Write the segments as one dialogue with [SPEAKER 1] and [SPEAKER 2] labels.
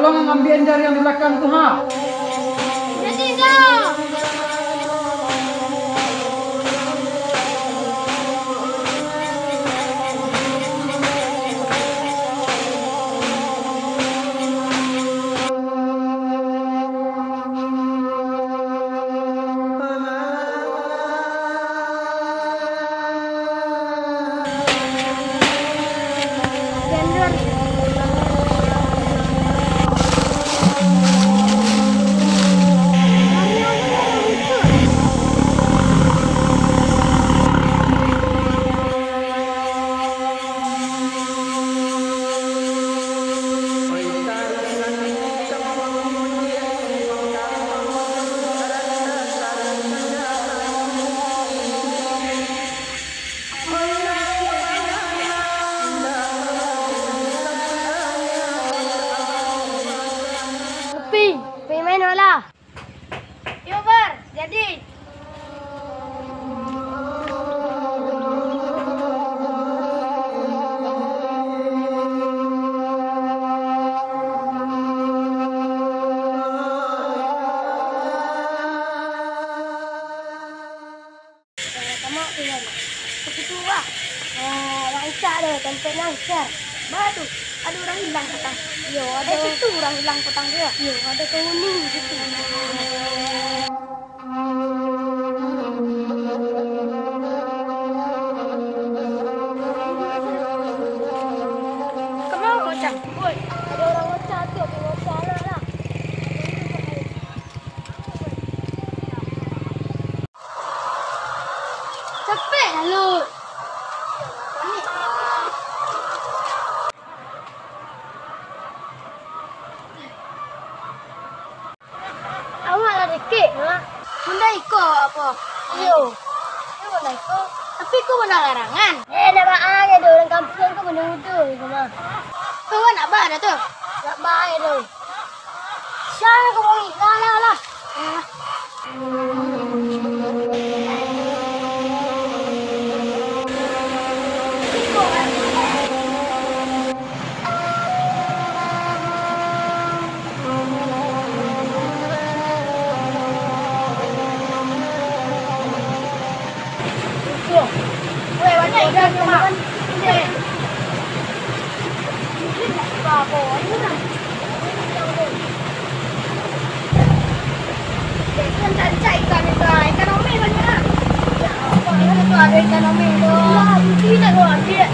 [SPEAKER 1] tolong ambil ember yang di belakang tuh, ha.
[SPEAKER 2] Udah tinggal. Main bola. Yuk Bar, jadi. Kamu tinggal. Begitu Wak. Lancar deh, tempe lancar. Baru, ada orang hilang petang. Yo, ada itu orang hilang petang dia. Yo, ada kuning gitu. Kemau Ocang? Woi, ada orang Ocang tuh, tinggal salah lah. Cepet lalu. Kek, ha? Bunda ikut apa? Iyo. Ini bunda ikut. Tapi kau benda larangan. Nak bahan ada orang kampung kau benda udah. Kau nak bahan tu? Nak bahan tu. Siapa kau mau ikut lah. Ada ekonomi tu. Tidak kau ambil.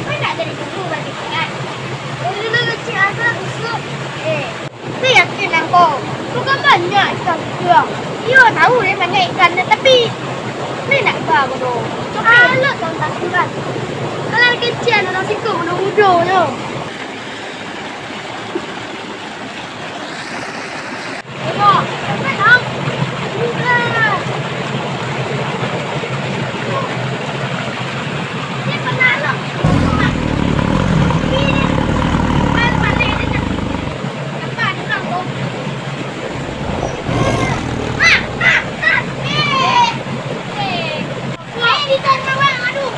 [SPEAKER 2] Kau nak jadi guru bagi kan? Dulu kecil ada usul. Saya yakin aku. Tu kan banyak ikan juga. Yo tahu dia banyak ikan tapi ni nak apa tu? Kalau kau tak surat. Kalau kecil orang situ muda je. Tengok, sampai nak. Bukan. Aduh,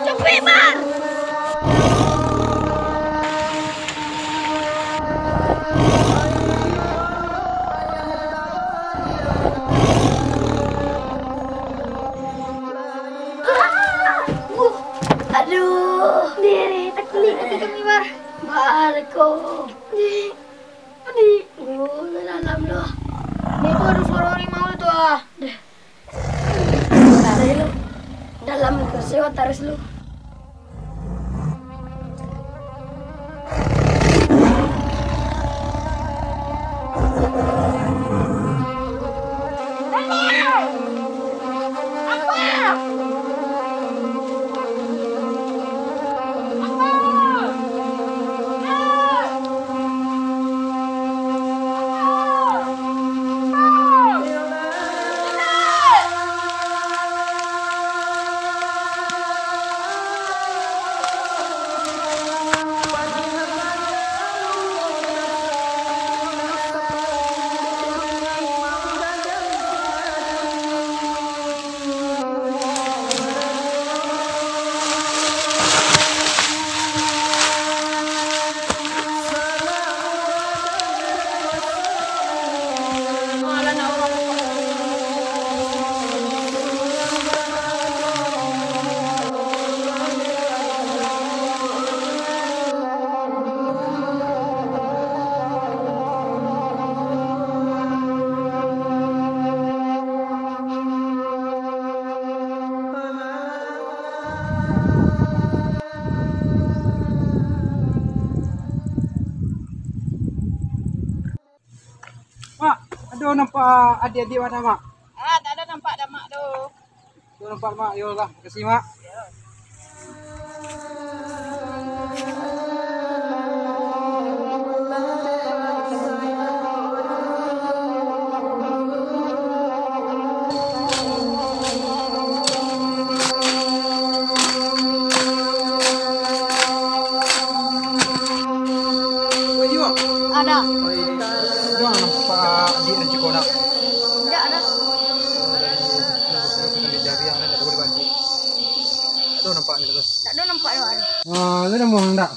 [SPEAKER 2] Cepet, Mar! Aduh, diri teknik kami Mar. Barko. Di dalam doh. Itu ada suara harimau itu ah. Ada lu. Dalam kursi taruh lu.
[SPEAKER 1] Mak, aduh nampak adik-adik mana mak?
[SPEAKER 3] Ah, tak ada nampak dah mak tu.
[SPEAKER 1] Aduh nampak mak, yolah, terima kasih mak. Oh iya,
[SPEAKER 2] Ada.
[SPEAKER 1] aduh nampak adik dan cik nak.
[SPEAKER 2] Tidak ada.
[SPEAKER 1] Dari jari yang ada boleh bantu. Aduh nampak ni terus.
[SPEAKER 2] Tak ada nampak dah ada.
[SPEAKER 1] Lu dah mau hendak?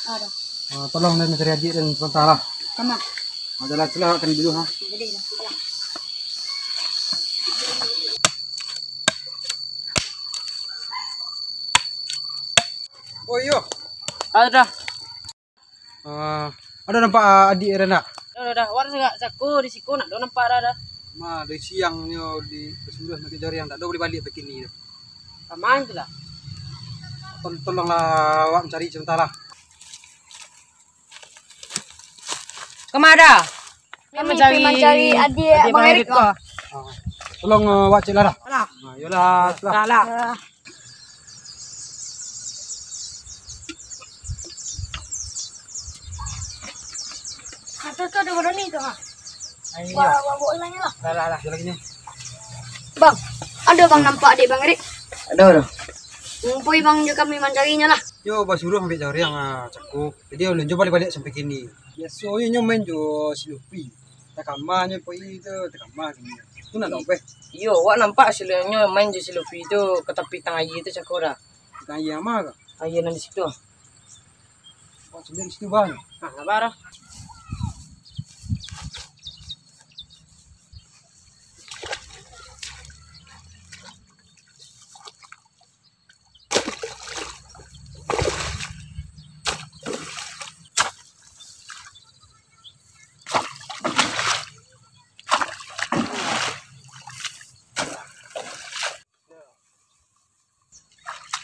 [SPEAKER 2] Ada.
[SPEAKER 1] Tolong dan mencari adik dan sementara.
[SPEAKER 2] Kemana?
[SPEAKER 1] Adalah celah akan dulu ha.
[SPEAKER 2] Jadi dah.
[SPEAKER 1] Oh iya.
[SPEAKER 3] Ada dah.
[SPEAKER 1] Ada nampak adik Rena.
[SPEAKER 3] Dah. Waras enggak saku di siku nak dah nampak dah.
[SPEAKER 1] Ma dari siangnya di kesudah nak jari yang tak ada boleh balik begini.
[SPEAKER 3] Aman tu lah.
[SPEAKER 1] Tolonglah awak mencari sementara.
[SPEAKER 3] Kemana?
[SPEAKER 2] Kami mencari adik Bang Erik.
[SPEAKER 1] Tolong awak cik Lara.
[SPEAKER 3] Alah.
[SPEAKER 1] Yolah,
[SPEAKER 3] Dah lah.
[SPEAKER 2] Ada tu ada warna ni tu ha.
[SPEAKER 1] Ayo.
[SPEAKER 2] Bawa ulangnya lah.
[SPEAKER 1] Lah. Lagi ni.
[SPEAKER 2] Bang, ada bang nampak adik Bang Erik?
[SPEAKER 3] Ada.
[SPEAKER 2] Ngumpui bang juga kami mencarinya lah.
[SPEAKER 1] Yo bas suruh ambil jari yang cakup. Jadi ulun coba balik sampai kini. Biasa yo nyomain jo silupi. Tak kamarnya poi itu, tak kamar ni. Tu nak apa?
[SPEAKER 3] Yo, wak nampak silanya main je silupi tu ke tepi tang air tu cakora.
[SPEAKER 1] Kita ayah mah ke?
[SPEAKER 3] Air di situ.
[SPEAKER 1] Wah, sendiri situ bang.
[SPEAKER 3] Ah, sabar.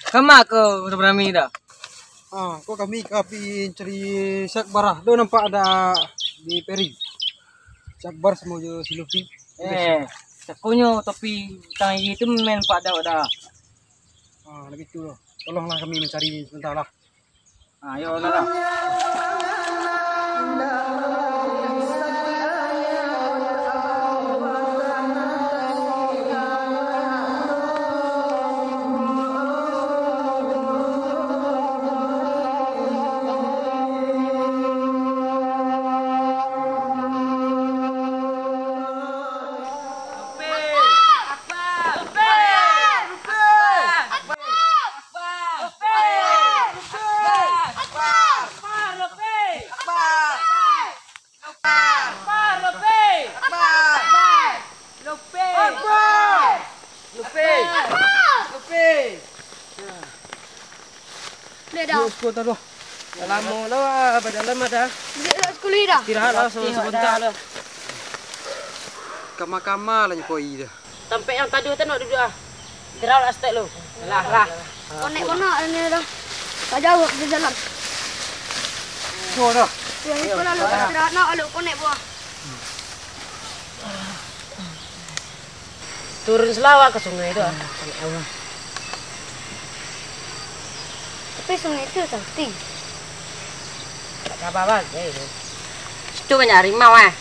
[SPEAKER 3] Kama ke udah berani dah.
[SPEAKER 1] Kok kami cari sakbar. Do nampak ada di peri. Sakbar sama jo silupi.
[SPEAKER 3] Sakunya tapi tang air tu main pak dah.
[SPEAKER 1] Lebih tu. Tolonglah kami mencari sementara.
[SPEAKER 3] Ayo lah.
[SPEAKER 2] dah.
[SPEAKER 1] Sekolah tu.
[SPEAKER 3] Lama lah, dalam ada.
[SPEAKER 2] Dia sekolah dah.
[SPEAKER 3] Istirahat lah sebentar lah.
[SPEAKER 1] Kamar-kamar lah ni koi dah.
[SPEAKER 3] Sampai yang tadi tu nak duduk ah. Istirahat lah start lu. Lah.
[SPEAKER 2] Konek mana ni dah. Tak jauh di jalan.
[SPEAKER 1] Sekolah dah.
[SPEAKER 2] Yang sekolah lu istirahat nak lu konek buah.
[SPEAKER 3] Turun selawat ke sungai tu ah.
[SPEAKER 2] Tapi sungai itu cantik.
[SPEAKER 3] Tak apa-apa. Situ banyak harimau ah.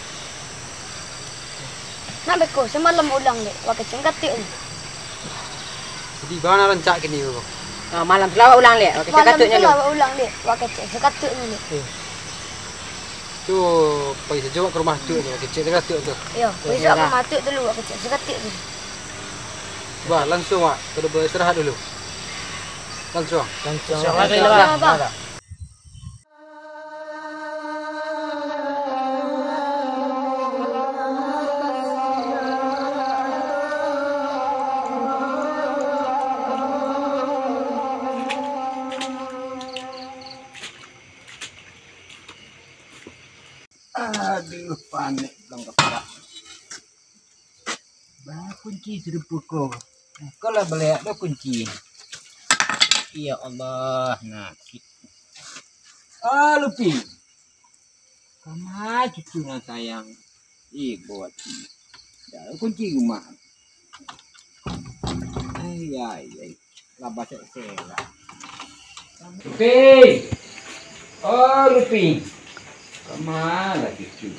[SPEAKER 2] Nak beko semalam ulang dek. Wakai cengkatik ni.
[SPEAKER 1] Jadi mana rancak kini tu?
[SPEAKER 3] Malam selawat ulang dek. Okey,
[SPEAKER 2] Malam
[SPEAKER 3] katutnya
[SPEAKER 2] tu
[SPEAKER 3] lu.
[SPEAKER 2] lah ulang dek. Wakai cengkatik ni dek.
[SPEAKER 1] Tu pergi sejauh ke rumah tu kecil dekat tu.
[SPEAKER 2] Ya, besok aku matuk dulu wakai cengkatik ni.
[SPEAKER 1] Bah, langsung ah. Kalau beristirahat dulu. Langsung.
[SPEAKER 3] Lagi lah.
[SPEAKER 2] Apa?
[SPEAKER 4] Aduh, panik belum kepala. Bah, kunci sudah pukul. Kalau balik ada kunci. Ya Allah, nakit. Lupi. Kamu cucu nak sayang. Buat ini. Dah kunci rumah. Ay. Labas saya. Lupi. Lupi. Kemana cucu?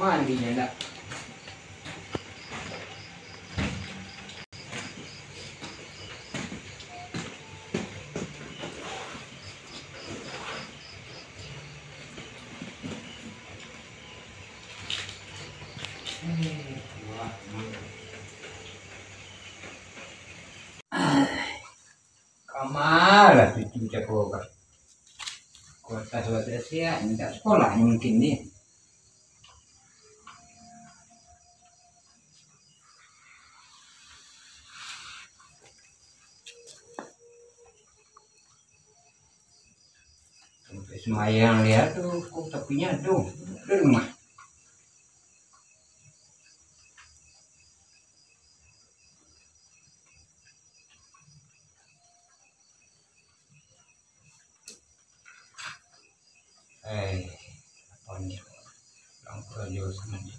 [SPEAKER 4] Mandinya nak? Kamalah cucu cakap kan. Kota suatu Asia minta sekolah mungkin ni. Sampai semayang lihat tu, kok tapinya tu, di rumah. Apa ni? Lang kerja sama dia.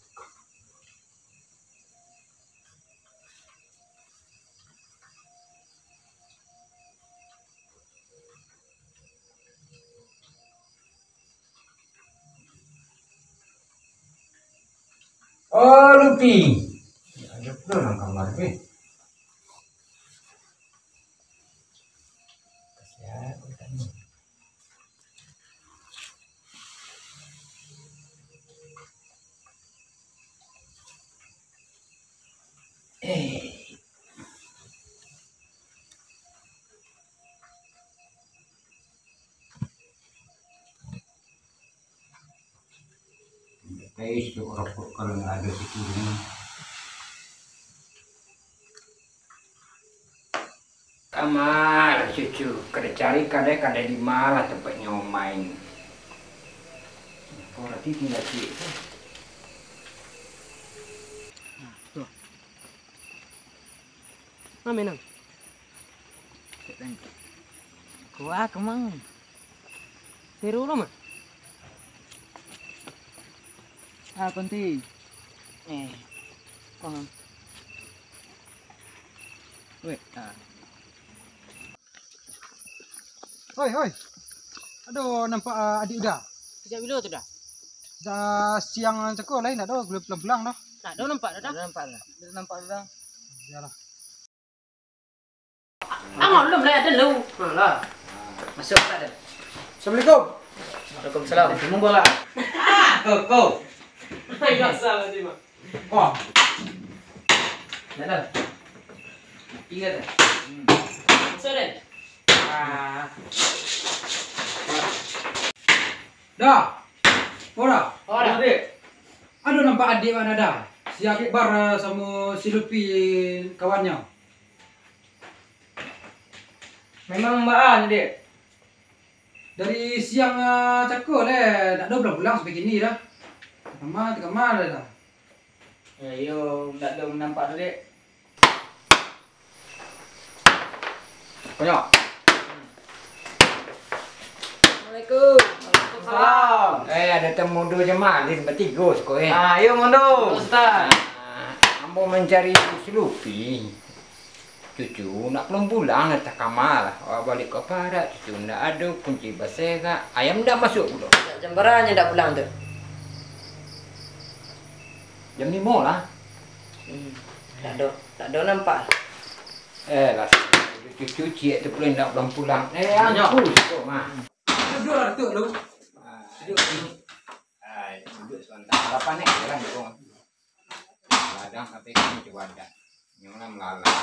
[SPEAKER 4] Lupi. Ada pula dalam kamar ni. Kasihan tadi. Itu rokok kalau nggak ada di rumah. Kamar cucu, kada cari kada di mana tempatnya main. Berarti tinggal situ.
[SPEAKER 1] Tuh. Mami nang.
[SPEAKER 4] Kuah kemang.
[SPEAKER 1] Seru lama.
[SPEAKER 4] Penting.
[SPEAKER 1] Hoi. Aduh, nampak adik udah.
[SPEAKER 3] Sejak bila tu dah?
[SPEAKER 1] Dah siang cakap lain ada belang dah.
[SPEAKER 3] Tak ada nampak dah.
[SPEAKER 4] Nampak dah.
[SPEAKER 1] Yalah.
[SPEAKER 3] Belum lah ada lu. Lah. Masuk tak ada.
[SPEAKER 1] Assalamualaikum.
[SPEAKER 3] Waalaikumsalam.
[SPEAKER 4] Tunggu bola. Kau.
[SPEAKER 3] Enggak salah sih, Mak.
[SPEAKER 1] Wah,
[SPEAKER 4] Dah. Ingat dah.
[SPEAKER 3] Sudah.
[SPEAKER 1] dah. Ora.
[SPEAKER 3] Ora.
[SPEAKER 1] Adik. Aduh, nampak adik mana dah. Si Akbar sama si Lutfi kawannya.
[SPEAKER 4] Memang mbak dek.
[SPEAKER 1] Dari siang cakul tak ada pulang sampai kini dah. Tengah dah.
[SPEAKER 4] Yo, tak ada nampak dek. Konyok.
[SPEAKER 3] Assalamualaikum.
[SPEAKER 4] Waalaikumsalam. Ada temu dua jemaah di bertiga sekolah.
[SPEAKER 3] Ayo mondo. Ustaz.
[SPEAKER 4] Ambo mencari si Lutfi. Cucu nak belum pulang tak kamal. Balik ke parat cucu ndak ada kunci basega. Ayam ndak masuk pula.
[SPEAKER 3] Jam berapa ndak pulang tu?
[SPEAKER 4] Jam 5 lah.
[SPEAKER 3] Tak ada nampak.
[SPEAKER 4] Lah cucu cik tu pula ndak belum pulang. Aku kok mah.
[SPEAKER 1] Duduk lah tu lu.
[SPEAKER 4] Duduk sini. Duduk sebentar. Harapan ni jalan tu. Ladang sampai kini coba dah. Nyonya melala.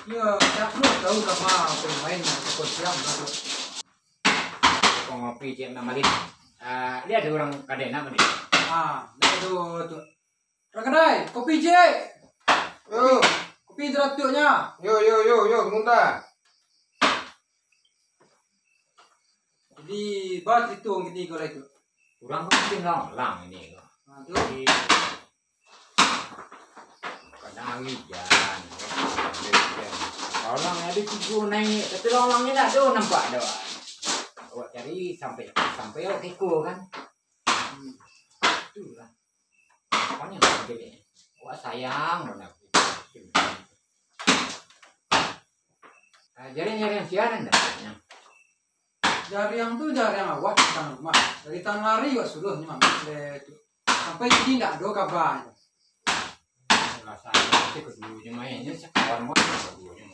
[SPEAKER 1] Ya, tak perlu tahu sama pemain cakul siang tu.
[SPEAKER 4] Kau ngopi cik nama Lin. Dia ada orang kadang nama dia.
[SPEAKER 1] Dah tu. Rakadai, kopi cik.
[SPEAKER 5] Yo,
[SPEAKER 1] Kopi teratuknya.
[SPEAKER 5] yo, kemunta.
[SPEAKER 1] Jadi, bat itu orang ketiga lah itu.
[SPEAKER 4] Kurang kau tinggal lang ini.
[SPEAKER 1] Tu.
[SPEAKER 4] Kadang hujan. Orang ada tiga naik, tapi orangnya tak ada nampak dah. Awak cari sampai awak keko kan. Itulah. Pokoknya begini. Awak sayang mana aku. Jari siaran dah.
[SPEAKER 1] Jari yang awak tentang rumah. Dari tanggal hari awak suruh ni mak. Sampai kini tak ada kabar.
[SPEAKER 4] Rasa saya keduanya mainnya sekawan mana keduanya.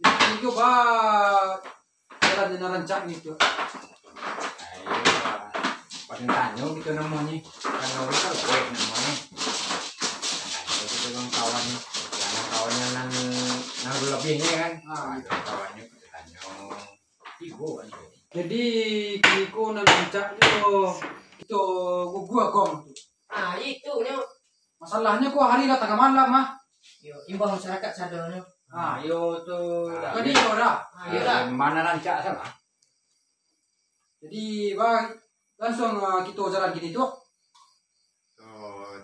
[SPEAKER 1] Ini tu bah jalan dengan rancak ni tu.
[SPEAKER 4] Ayo, pada tanya gitu namanya. Kalau kita web namanya. Tanya kita bang kawannya, yang kawannya nang lebihnya kan. Kawannya kita tanya. Ibu kan.
[SPEAKER 1] Jadi kini ko nak rancak tu kita gua kong tu.
[SPEAKER 3] Itu nyo.
[SPEAKER 1] Masalahnya ko hari dah tengah malam mah.
[SPEAKER 3] Yo, imbang masyarakat sadarnya.
[SPEAKER 4] Ayo tu.
[SPEAKER 1] Kani ora.
[SPEAKER 4] Mana rancak salah?
[SPEAKER 1] Jadi bah langsung kita jalan gini tu.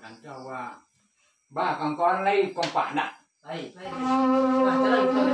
[SPEAKER 4] Nanti awak bah kawan-kawan lain kompak nak.
[SPEAKER 3] Baik. Jalan kita.